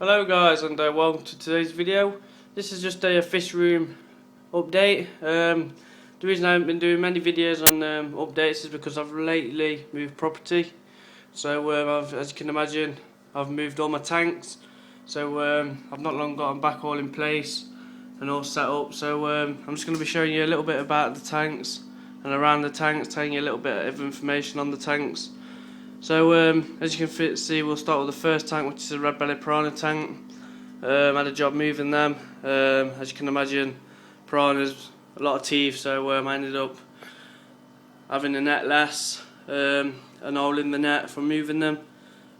Hello guys, and welcome to today's video. This is just a fish room update. The reason I haven't been doing many videos on updates is because I've lately moved property. So as you can imagine, I've moved all my tanks. So I've not long got them back all in place and all set up. So I'm just going to be showing you a little bit about the tanks and around the tanks, telling you a little bit of information on the tanks. So as you can see, we'll start with the first tank, which is a red belly piranha tank. Had a job moving them. As you can imagine, piranhas, a lot of teeth, so I ended up having a net less, an hole in the net from moving them.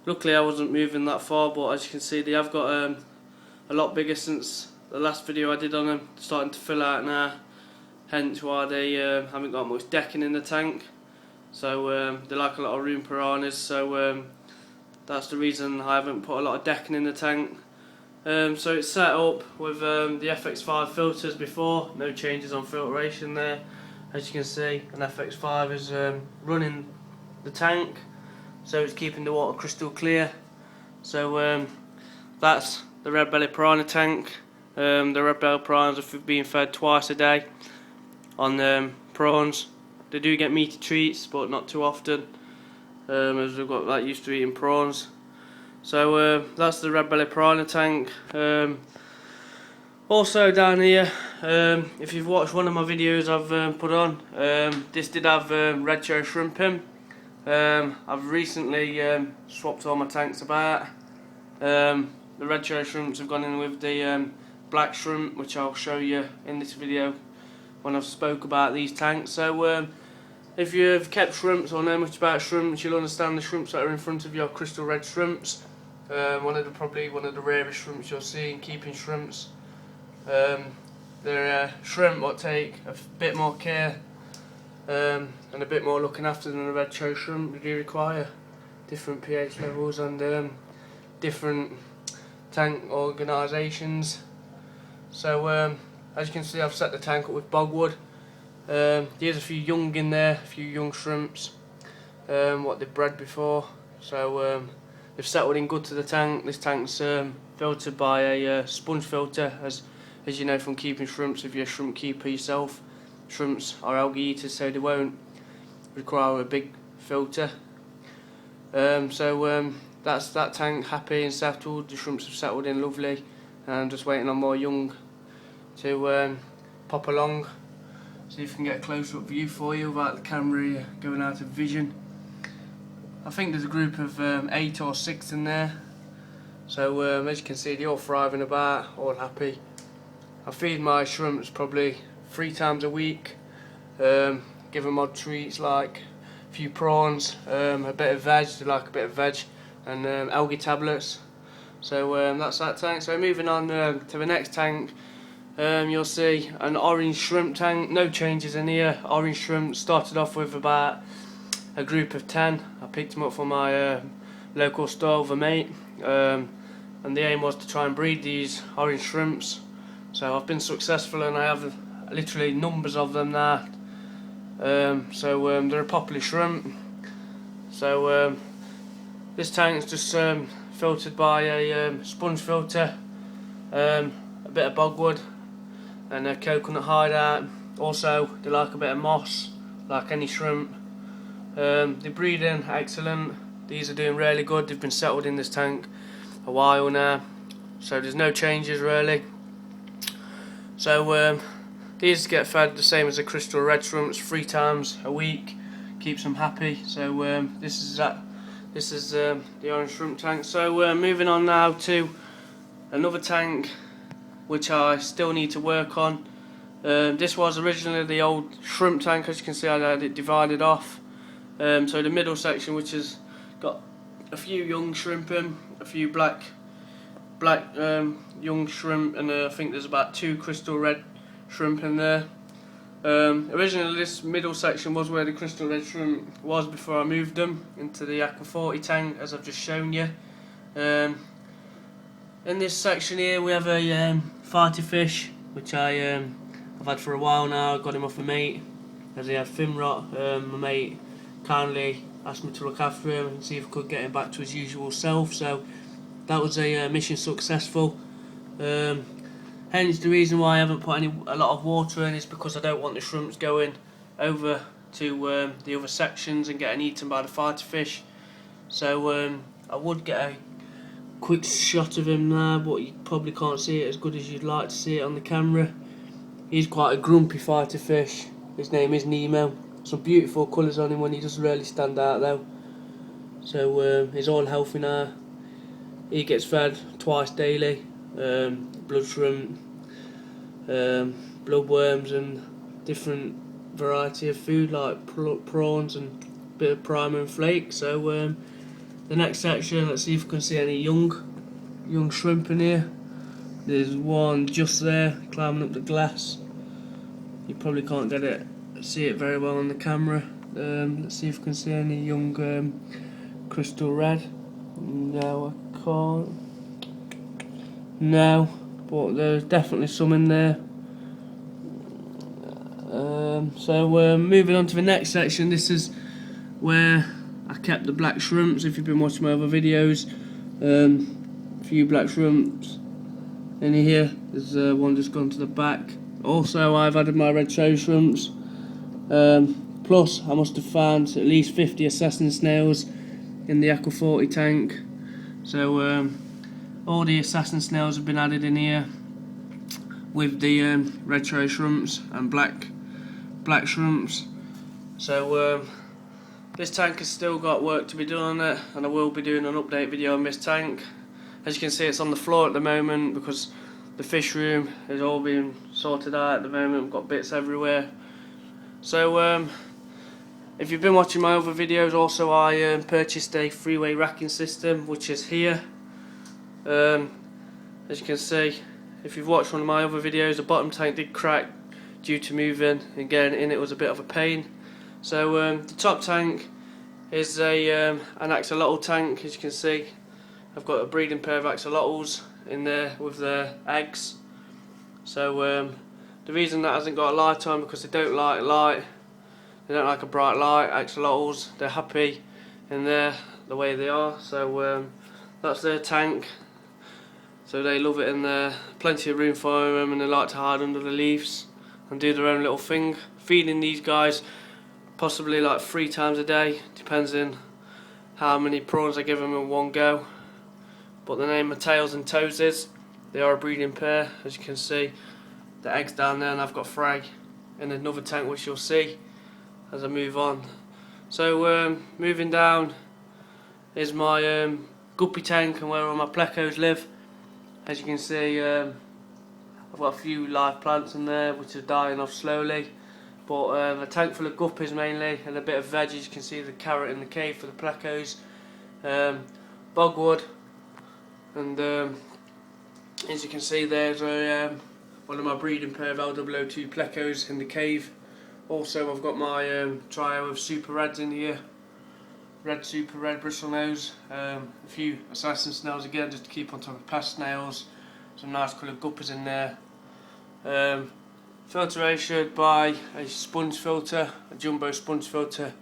Luckily I wasn't moving that far, but as you can see they have got a lot bigger since the last video I did on them, starting to fill out now, hence why they haven't got much decking in the tank. So they like a lot of room piranhas, so that's the reason I haven't put a lot of decking in the tank. So it's set up with the FX5 filters before, no changes on filtration there. As you can see, an FX5 is running the tank, so it's keeping the water crystal clear. So that's the red belly piranha tank. The red belly piranhas are being fed twice a day on prawns. They do get meaty treats, but not too often, as we've got that used to eating prawns. So that's the red belly piranha tank. Also down here, if you've watched one of my videos I've put on, this did have red cherry shrimp in. I've recently swapped all my tanks about. The red cherry shrimps have gone in with the black shrimp, which I'll show you in this video when I've spoke about these tanks. So if you've kept shrimps or know much about shrimps, you'll understand the shrimps that are in front of your crystal red shrimps. Probably one of the rarest shrimps you'll see in keeping shrimps. They're shrimp that take a bit more care and a bit more looking after than the red cherry shrimp. They do require different pH levels and different tank organisations. So as you can see, I've set the tank up with bogwood. There's a few young in there, a few young shrimps, what they've bred before. So they've settled in good to the tank. This tank's filtered by a sponge filter, as you know from keeping shrimps. If you're a shrimp keeper yourself, shrimps are algae eaters, so they won't require a big filter. So that's that tank happy and settled. The shrimps have settled in lovely, and I'm just waiting on more young to pop along. See if we can get a close-up view for you without the camera going out of vision. I think there's a group of 8 or 6 in there. So as you can see, they're all thriving about, all happy. I feed my shrimps probably 3 times a week. Give them odd treats like a few prawns, a bit of veg, they like a bit of veg, and algae tablets. So that's that tank. So moving on to the next tank. You'll see an orange shrimp tank, no changes in here. Orange shrimp started off with about a group of 10. I picked them up from my local store with a mate, and the aim was to try and breed these orange shrimps. So I've been successful and I have literally numbers of them now. So they're a popular shrimp. So this tank is just filtered by a sponge filter, a bit of bogwood and a coconut hideout. Also they like a bit of moss, like any shrimp. The breeding excellent. These are doing really good. They've been settled in this tank a while now, so there's no changes really. So these get fed the same as the crystal red shrimps 3 times a week, keeps them happy. So this is the orange shrimp tank. So moving on now to another tank which I still need to work on. This was originally the old shrimp tank. As you can see, I had it divided off. So the middle section, which has got a few young shrimp in, a few black young shrimp, and I think there's about 2 crystal red shrimp in there. Originally this middle section was where the crystal red shrimp was before I moved them into the Aqua 40 tank, as I've just shown you. In this section here we have a fighter fish, which I've had for a while now. I got him off a mate as he had fin rot. My mate kindly asked me to look after him and see if I could get him back to his usual self. So that was a mission successful. Hence the reason why I haven't put a lot of water in is because I don't want the shrimps going over to the other sections and getting eaten by the fighter fish. So I would get a quick shot of him there, but you probably can't see it as good as you'd like to see it on the camera. He's quite a grumpy fighter fish. His name is Nemo. Some beautiful colours on him when he doesn't really stand out though. So he's all healthy now. He gets fed twice daily. Blood shrimp, bloodworms and different variety of food like prawns and a bit of primer and flake. So the next section, let's see if we can see any young shrimp in here. There's one just there climbing up the glass. You probably can't see it very well on the camera. Let's see if we can see any young crystal red. No, I can't. No, but there's definitely some in there. So moving on to the next section, this is where I kept the black shrimps. If you've been watching my other videos, a few black shrimps in here. There's one just gone to the back. Also, I've added my red cherry shrimps. Plus, I must have found at least 50 assassin snails in the Aqua 40 tank. So all the assassin snails have been added in here with the red cherry shrimps and black shrimps. So this tank has still got work to be done on it, and I will be doing an update video on this tank. As you can see, it's on the floor at the moment because the fish room is all being sorted out at the moment. We've got bits everywhere. So if you've been watching my other videos, also I purchased a three-way racking system, which is here. As you can see, if you've watched one of my other videos, the bottom tank did crack due to moving and getting in it was a bit of a pain. So the top tank is an axolotl tank. As you can see, I've got a breeding pair of axolotls in there with their eggs. So the reason that hasn't got a light on because they don't like light. They don't like a bright light. Axolotls, they're happy in there the way they are. So that's their tank. So they love it in there. Plenty of room for them, and they like to hide under the leaves and do their own little thing. Feeding these guys possibly like 3 times a day, depends on how many prawns I give them in one go. But the name of Tails and Toesies, they are a breeding pair. As you can see, the eggs down there, and I've got Frey in another tank, which you'll see as I move on. So moving down is my guppy tank and where all my plecos live. As you can see, I've got a few live plants in there which are dying off slowly, but a tank full of guppies mainly, and a bit of veg. As you can see, the carrot in the cave for the plecos, bogwood, and as you can see, there's one of my breeding pair of LW02 plecos in the cave. Also, I've got my trio of super reds in here, super red bristlenose, a few assassin snails again just to keep on top of past snails, some nice coloured guppies in there. Filtration by a sponge filter, a jumbo sponge filter,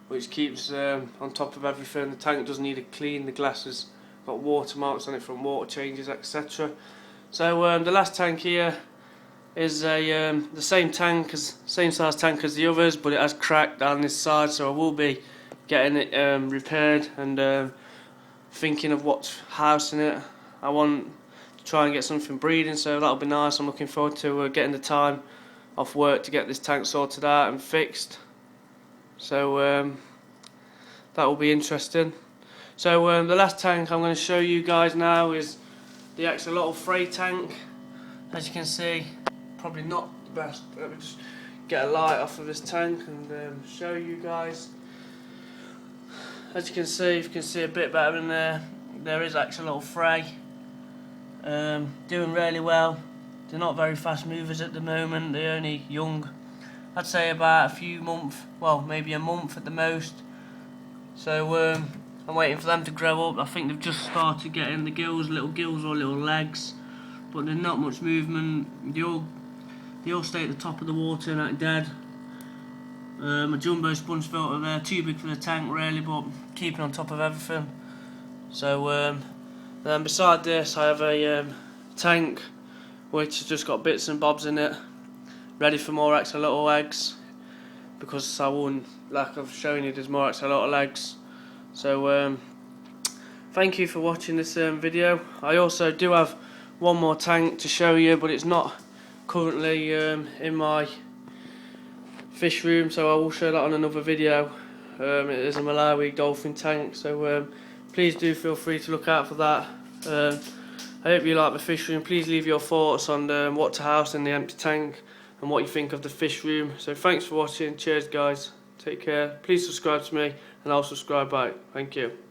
which keeps on top of everything. The tank doesn't need to clean, the glass has got watermarks on it from water changes, etc. So the last tank here is the same size tank as the others, but it has cracked down this side, so I will be getting it repaired and thinking of what's housing it. I want to try and get something breeding, so that'll be nice. I'm looking forward to getting the time off work to get this tank sorted out and fixed. So that will be interesting. So the last tank I'm going to show you guys now is the axolotl Frey tank. As you can see, probably not the best. Let me just get a light off of this tank and show you guys. As you can see a bit better in there. There is axolotl Frey, doing really well. They're not very fast movers at the moment. They're only young. I'd say about a few months, well, maybe a month at the most. So I'm waiting for them to grow up. I think they've just started getting the gills, little gills or little legs, but there's not much movement. They all stay at the top of the water and act dead. A jumbo sponge filter there, too big for the tank really, but keeping on top of everything. So Then beside this I have a tank which has just got bits and bobs in it, ready for more axolotl eggs, because I wouldn't, like I've shown you, there's more axolotl eggs. So thank you for watching this video. I also do have one more tank to show you, but it's not currently in my fish room, so I will show that on another video. It is a Malawi dolphin tank, so please do feel free to look out for that. I hope you like the fish room. Please leave your thoughts on what to house in the empty tank and what you think of the fish room. So thanks for watching. Cheers guys, take care. Please subscribe to me and I'll subscribe back. Thank you.